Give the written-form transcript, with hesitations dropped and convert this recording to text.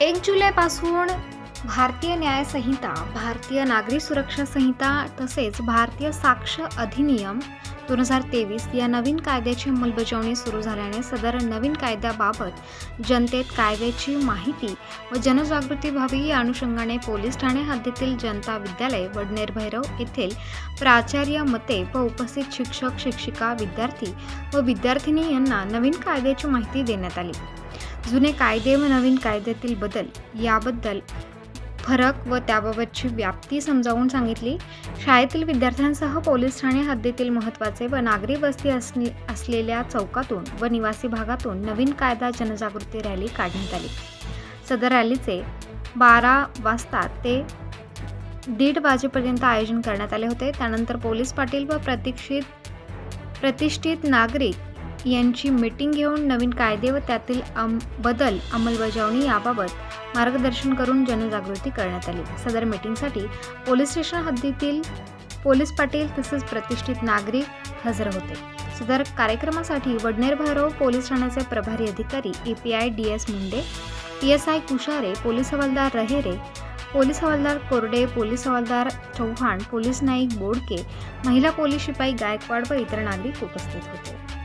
1 जुलैपासून भारतीय न्याय संहिता, भारतीय नागरी सुरक्षा संहिता तसेच भारतीय साक्ष अधिनियम 2023 या नवीन कायद्याची अंमलबजावणी सुरू झाल्याने सदर नवीन कायद्याबाबत जनतेत कायद्याची माहिती व जनजागृती व्हावी या अनुषंगाने पोलीस ठाणे हद्दीतील जनता विद्यालय वडनेर भैरव येथील प्राचार्य मते व उपस्थित शिक्षक, शिक्षिका, विद्यार्थी व विद्यार्थिनी यांना नवीन कायद्याची माहिती देण्यात आली। जुने कायदे व नवीन कायद्यातील बदल याबद्दल फरक व त्याबाबतची व्याप्ती समजावून सांगितली। शाळेतील विद्यार्थ्यांसह पोलीस ठाणे हद्दीतील महत्त्वाचे व नागरी वस्ती असलेल्या चौकातून व निवासी भागातून नवीन कायदा जनजागृती रॅली काढण्यात आली। सदर रॅलीचे 12 वाजता ते 1:30 वाजेपर्यंत आयोजन करण्यात आले होते। त्यानंतर पोलीस पाटील व प्रतिष्ठित नागरिक यांची मीटिंग घेऊन नवीन कायदे व त्यातील बदल अंमलबजावणी याबाबत मार्गदर्शन करून जनजागृती करण्यात आली। सदर मीटिंगसाठी पोलीस स्टेशन हद्दीतील पोलीस पाटील तसेच प्रतिष्ठित नागरिक हजर होते। सदर कार्यक्रमासाठी वडनेर भैरव पोलीस ठाण्याचे प्रभारी अधिकारी API DS Munde, PSI Kushare, police हवालदार रहेरे, पोलीस हवालदार कोरडे, पोलीस हवालदार चौहान, पोलीस नाईक बोडके, महिला पोलीस शिपाई गायकवाड व इतर नागरिक उपस्थित होते।